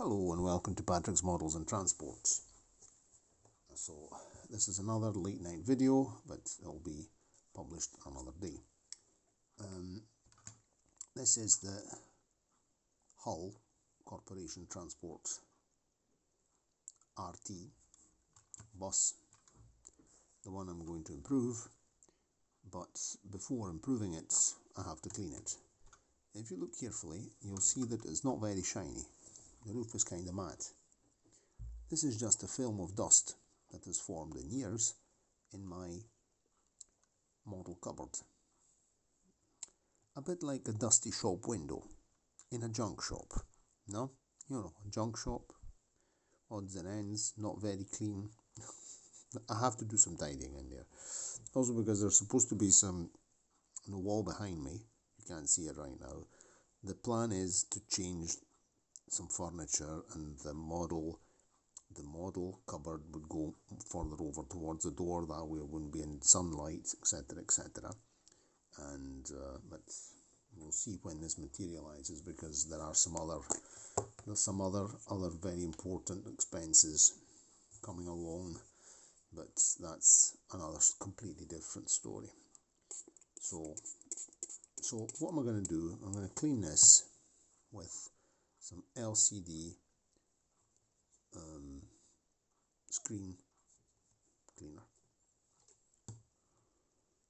Hello and welcome to Patrick's Models and Transport. So this is another late night video, but it'll be published another day. This is the Hull Corporation Transport RT bus, the one I'm going to improve, but before improving it I have to clean it. If you look carefully you'll see that it's not very shiny. The roof is kind of matte. This is just a film of dust that has formed in years in my model cupboard. A bit like a dusty shop window in a junk shop. No? You know, a junk shop, odds and ends, not very clean. I have to do some tidying in there. Also because there's supposed to be some on the wall behind me. You can't see it right now. The plan is to change some furniture, and the model cupboard would go further over towards the door. That way it wouldn't be in sunlight, etc., etc. And but we'll see when this materializes, because there are some other very important expenses coming along, but that's another completely different story. So what am I going to do? I'm going to clean this with some LCD screen cleaner.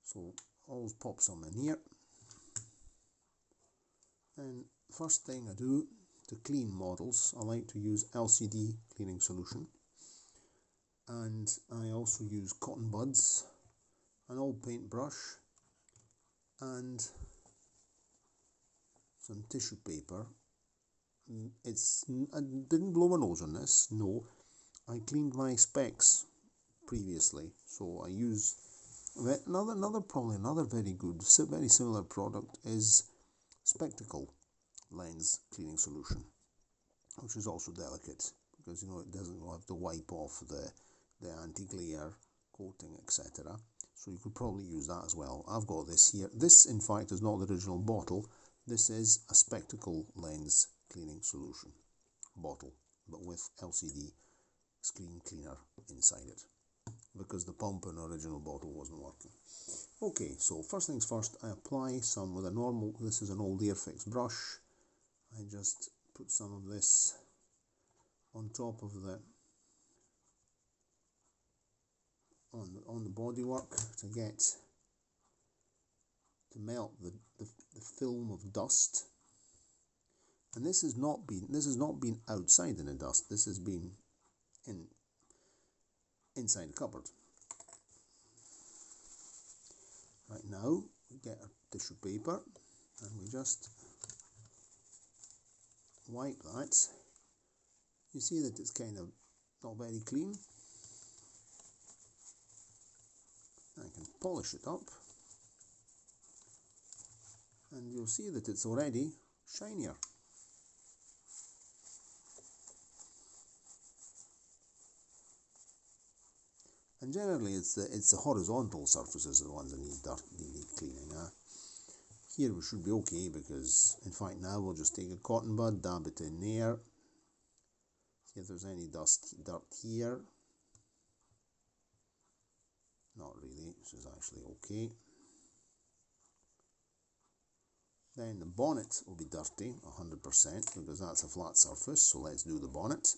So I'll pop some in here, and first thing I do to clean models, I like to use LCD cleaning solution, and I also use cotton buds, an old paintbrush, and some tissue paper. I didn't blow my nose on this, no. I cleaned my specs previously, so I use another very good, very similar product is spectacle lens cleaning solution, which is also delicate because it doesn't have to wipe off the anti-glare coating, etc. So you could probably use that as well. I've got this here. This in fact is not the original bottle. This is a spectacle lens cleaning solution bottle, but with LCD screen cleaner inside it, because the pump in the original bottle wasn't working. Okay, so first things first, I apply some with a normal, this is an old Airfix brush. I just put some of this on top of the on the bodywork to melt the film of dust. And this has not been outside in the dust. This has been inside the cupboard. Right, now we get our tissue paper and we just wipe that. You see that it's kind of not very clean. I can polish it up, and you'll see that it's already shinier. And generally it's the horizontal surfaces are the ones that need cleaning. Here we should be okay, because in fact now we'll just take a cotton bud, dab it in there, see if there's any dirt here. Not really, this is actually okay. Then the bonnet will be dirty 100% because that's a flat surface, so let's do the bonnet.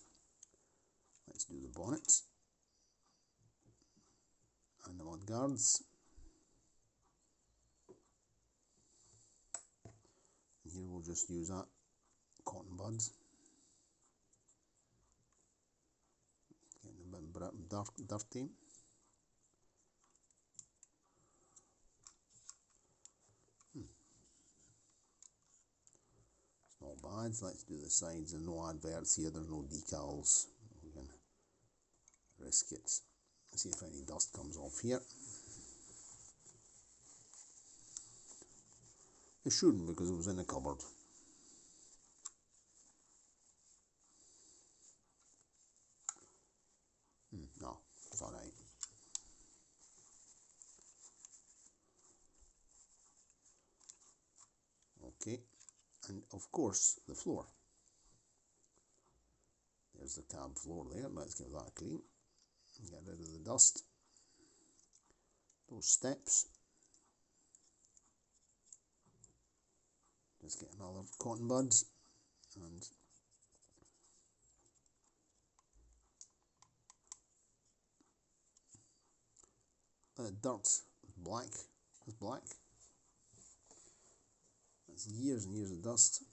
And the mud guards. And here we'll just use that cotton buds. Getting a bit dirty. It's not bad. Let's do the sides. There's no adverts here, there's no decals. We can risk it. See if any dust comes off here. It shouldn't, because it was in the cupboard. No, it's alright. Okay, and of course the floor. There's the cab floor there. Let's give that a clean. Get rid of the dust. Those steps. Just get another cotton buds and dirt black. It's black. That's years and years of dust.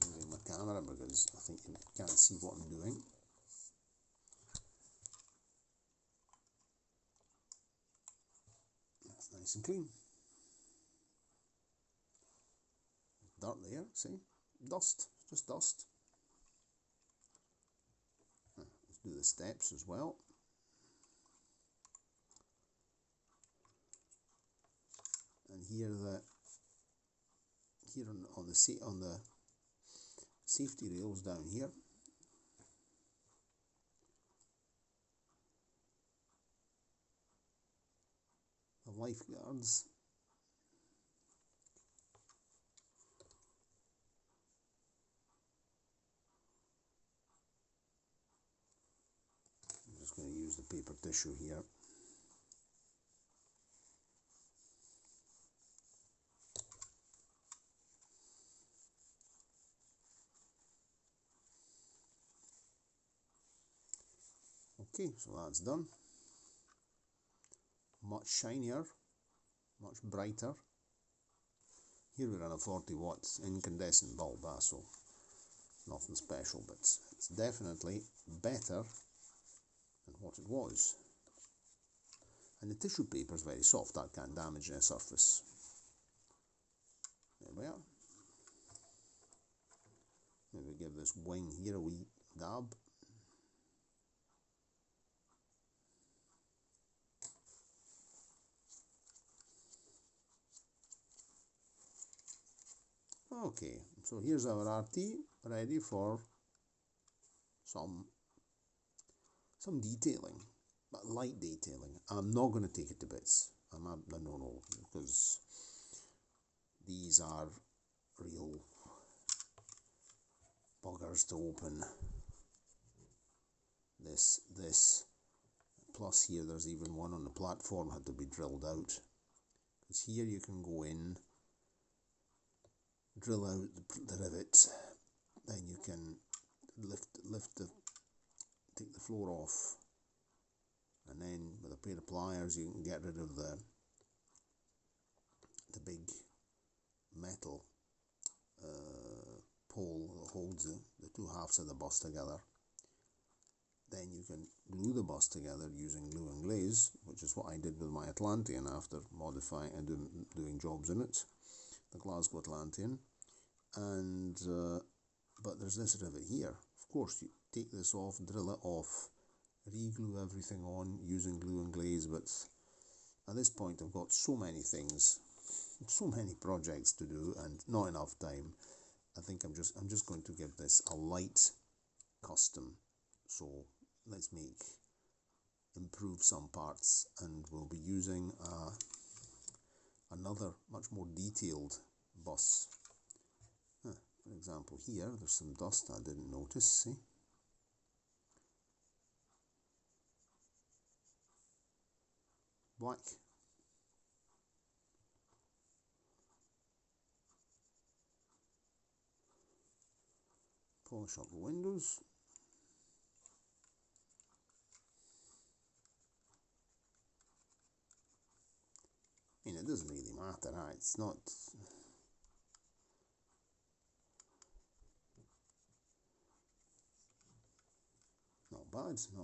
Moving my camera because I think you can't see what I'm doing. That's nice and clean. Dirt there, see? Dust, just dust. Let's do the steps as well. And here on the safety rails down here. The lifeguards. I'm just going to use the paper tissue here. Okay, so that's done. Much shinier, much brighter. Here we're on a 40 watts incandescent bulb, so nothing special, but it's definitely better than what it was. And the tissue paper is very soft, that can't damage the surface. There we are. Maybe give this wing here a wee dab. Okay, so here's our RT ready for some detailing, but light detailing. I'm not going to take it to bits. No, because these are real buggers to open. This plus here there's even one on the platform had to be drilled out, because here you can go in, drill out the rivet, then you can take the floor off, and then with a pair of pliers you can get rid of the big metal pole that holds the two halves of the bus together. Then you can glue the bus together using glue and glaze, which is what I did with my Atlantean after modifying and doing jobs in it, the Glasgow Atlantean. And but there's this rivet here. Of course, you take this off, drill it off, re-glue everything on using glue and glaze. But at this point, I've got so many things, so many projects to do, and not enough time. I think I'm just going to give this a light custom. So let's improve some parts, and we'll be using another much more detailed bus. For example, here there's some dust I didn't notice. See, black. Polish up the windows. I mean, it doesn't really matter, it's not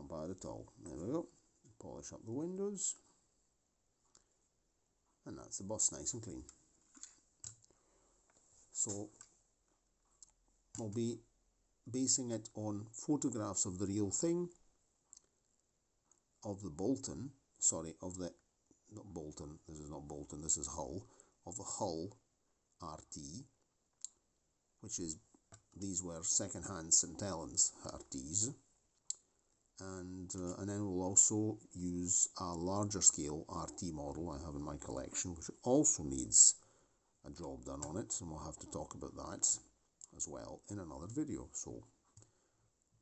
bad at all. There we go. Polish up the windows, and that's the bus nice and clean. So we'll be basing it on photographs of the real thing, of the Bolton, not Bolton, this is not Bolton, this is Hull, of the Hull RT, which is, these were second-hand St. Helens RTs, and then we'll also use a larger scale RT model I have in my collection, which also needs a job done on it, and we'll have to talk about that as well in another video. So,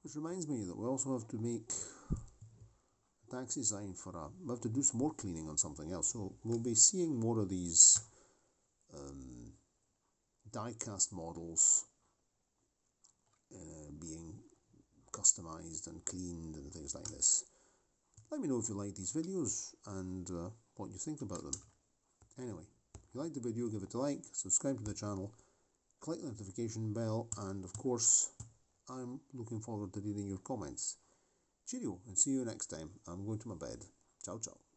which reminds me that we also have to make a taxi sign for we have to do some more cleaning on something else. So we'll be seeing more of these die-cast models being customized and cleaned and things like this. Let me know if you like these videos and what you think about them. Anyway, if you like the video, give it a like, subscribe to the channel, click the notification bell, and of course, I'm looking forward to reading your comments. Cheerio, and see you next time. I'm going to my bed. Ciao, ciao.